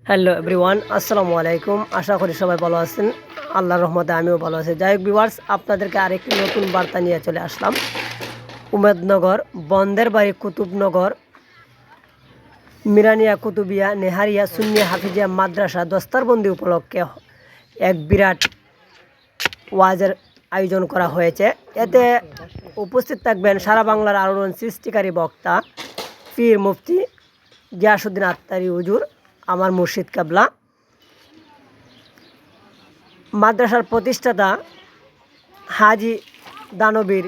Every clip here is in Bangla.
হ্যালো এভরিওয়ান, আসসালামু আলাইকুম। আশা করি সবাই ভালো আছেন। আল্লাহর রহমতে আমিও ভালো আছি। যাই হোক ভিউয়ার্স, আপনাদেরকে আরেকটি নতুন বার্তা নিয়ে চলে আসলাম। উমেদনগর, বন্দের বাড়ি, কুতুবনগর, মিরানিয়া কুতুবিয়া নেহারিয়া সুন্নিয়া হাফিজিয়া মাদ্রাসা দস্তারবন্দি উপলক্ষে এক বিরাট ওয়াজের আয়োজন করা হয়েছে। এতে উপস্থিত থাকবেন সারা বাংলার আলোড়ন সৃষ্টিকারী বক্তা পীর মুফতি গিয়াসউদ্দিন আত্তারি হুজুর, আমার মুর্শিদ কাবলা, মাদ্রাসার প্রতিষ্ঠাতা হাজি দানবীর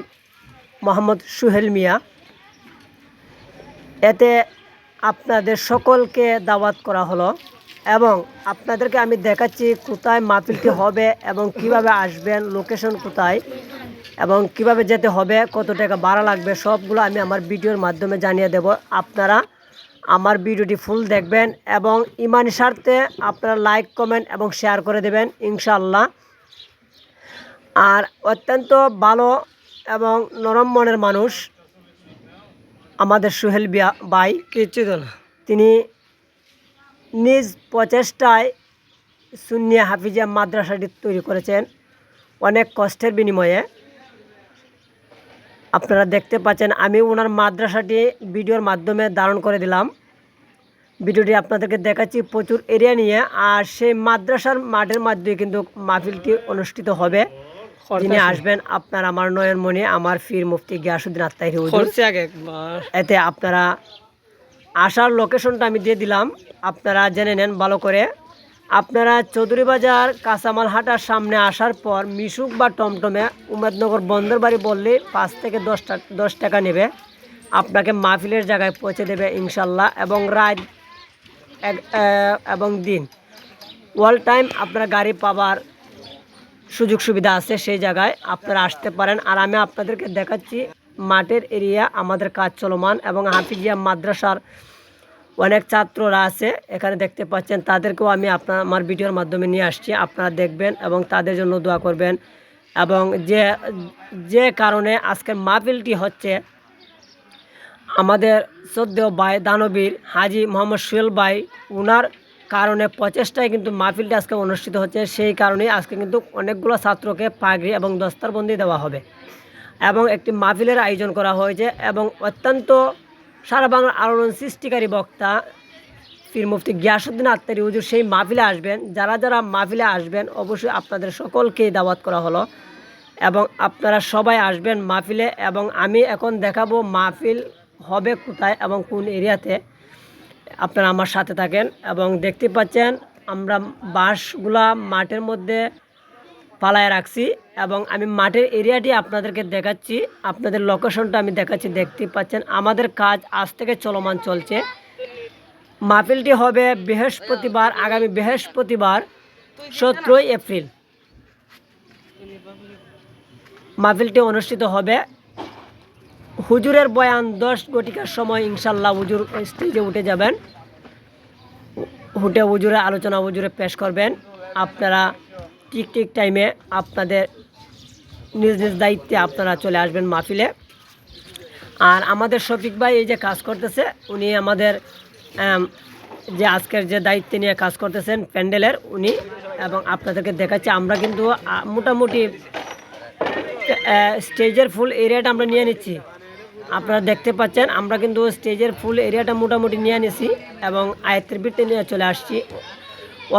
মোহাম্মদ সুহেল মিয়া। এতে আপনাদের সকলকে দাওয়াত করা হলো এবং আপনাদেরকে আমি দেখাচ্ছি কোথায় মাহফিলটি হবে এবং কিভাবে আসবেন, লোকেশন কোথায় এবং কিভাবে যেতে হবে, কত টাকা ভাড়া লাগবে, সবগুলো আমি আমার ভিডিওর মাধ্যমে জানিয়ে দেব। আপনারা আমার ভিডিওটি ফুল দেখবেন এবং ইমানি স্বার্থে আপনারা লাইক, কমেন্ট এবং শেয়ার করে দেবেন ইনশাআল্লাহ। আর অত্যন্ত ভালো এবং নরম মনের মানুষ আমাদের সুহেল ভাই, তিনি নিজ প্রচেষ্টায় সুন্নিয়া হাফিজিয়া মাদ্রাসাটি তৈরি করেছেন অনেক কষ্টের বিনিময়ে। আপনারা দেখতে পাচ্ছেন আমি ওনার মাদ্রাসাটি ভিডিওর মাধ্যমে ধারণ করে দিলাম। ভিডিওটি আপনাদেরকে দেখাচ্ছি প্রচুর এরিয়া নিয়ে। আর সেই মাদ্রাসার মাঠের মধ্যে কিন্তু মাহফিলটি অনুষ্ঠিত হবে। যিনি আসবেন আপনার আমার নয়নমণি, আমার পীর মুফতি গিয়াসউদ্দিন আত্তারি হুজুর। এতে আপনারা আসার লোকেশনটা আমি দিয়ে দিলাম, আপনারা জেনে নেন ভালো করে। আপনারা চৌধুরী বাজার কাঁচামাল হাটার সামনে আসার পর মিশুক বা টমটমে উমেদনগর বন্দর বাড়ি বললে 5 থেকে 10 টাকা নেবে, আপনাকে মাহফিলের জায়গায় পৌঁছে দেবে ইনশাল্লাহ। এবং রাত এবং দিন অল টাইম আপনারা গাড়ি পাবার সুযোগ সুবিধা আছে, সেই জায়গায় আপনারা আসতে পারেন। আর আমি আপনাদেরকে দেখাচ্ছি মাঠের এরিয়া, আমাদের কাজ চলমান এবং হাফিজিয়া মাদ্রাসার অনেক ছাত্ররা আছে এখানে দেখতে পাচ্ছেন, তাদেরকেও আমি আমার ভিডিওর মাধ্যমে নিয়ে আসছি। আপনারা দেখবেন এবং তাদের জন্য দোয়া করবেন। এবং যে কারণে আজকের মাহফিলটি হচ্ছে, আমাদের শ্রদ্ধেয় ভাই দানবীর হাজি মোহাম্মদ সুহেল ভাই, ওনার কারণে প্রচেষ্টায় কিন্তু মাহফিলটি আজকে অনুষ্ঠিত হচ্ছে। সেই কারণেই আজকে কিন্তু অনেকগুলো ছাত্রকে পাগড়ি এবং দস্তারবন্দি দেওয়া হবে এবং একটি মাহফিলের আয়োজন করা হয়েছে। এবং অত্যন্ত সারা বাংলার আলোড়ন সৃষ্টিকারী বক্তা পীর মুফতি গিয়াসউদ্দিন আত্তারি হুজুর সেই মাহফিলে আসবেন। যারা যারা মাহফিলে আসবেন অবশ্যই আপনাদের সকলকেই দাওয়াত করা হলো এবং আপনারা সবাই আসবেন মাহফিলে। এবং আমি এখন দেখাবো মাহফিল হবে কোথায় এবং কোন এরিয়াতে, আপনারা আমার সাথে থাকেন। এবং দেখতে পাচ্ছেন আমরা বাঁশগুলা মাঠের মধ্যে পালায় রাখছি এবং আমি মাঠের এরিয়াটি আপনাদেরকে দেখাচ্ছি, আপনাদের লোকেশনটা আমি দেখাচ্ছি। দেখতে পাচ্ছেন আমাদের কাজ আজ থেকে চলমান চলছে। মাহফিলটি হবে বৃহস্পতিবার, আগামী বৃহস্পতিবার 17 এপ্রিল মাহফিলটি অনুষ্ঠিত হবে। হুজুরের বয়ান 10 ঘটিকার সময় ইনশাল্লাহ হুজুর স্টেজে উঠে যাবেন, হুজুরের আলোচনা হুজুরে পেশ করবেন। আপনারা ঠিক টাইমে আপনাদের নিজ নিজ দায়িত্বে আপনারা চলে আসবেন মাহফিলে। আর আমাদের শফিক ভাই এই যে কাজ করতেছে, উনি আমাদের যে আজকের যে দায়িত্ব নিয়ে কাজ করতেছেন প্যান্ডেলের উনি, এবং আপনাদেরকে দেখাচ্ছি আমরা কিন্তু মোটামুটি স্টেজের ফুল এরিয়াটা আমরা নিয়ে নিচ্ছি। আপনারা দেখতে পাচ্ছেন আমরা কিন্তু স্টেজের ফুল এরিয়াটা মোটামুটি নিয়ে নিছি এবং আয়ত্তের ভিতরে নিয়ে চলে আসছি।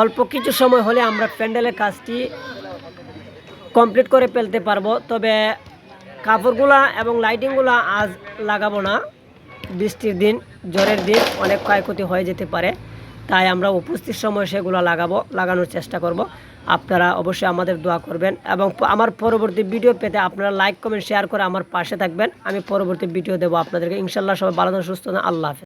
অল্প কিছু সময় হলে আমরা প্যান্ডেলের কাজটি কমপ্লিট করে ফেলতে পারবো। তবে কাপড়গুলা এবং লাইটিংগুলা আজ লাগাবো না, বৃষ্টির দিন, ঝড়ের দিন, অনেক ক্ষয়ক্ষতি হয়ে যেতে পারে, তাই আমরা উপস্থিত সময় সেগুলো লাগানোর চেষ্টা করব। আপনারা অবশ্যই আমাদের দোয়া করবেন এবং আমার পরবর্তী ভিডিও পেতে আপনারা লাইক, কমেন্ট, শেয়ার করে আমার পাশে থাকবেন। আমি পরবর্তী ভিডিও দেবো আপনাদেরকে ইনশাল্লাহ। সবাই ভালো থাকুন, সুস্থ থাকুন, আল্লাহ হাফেজ।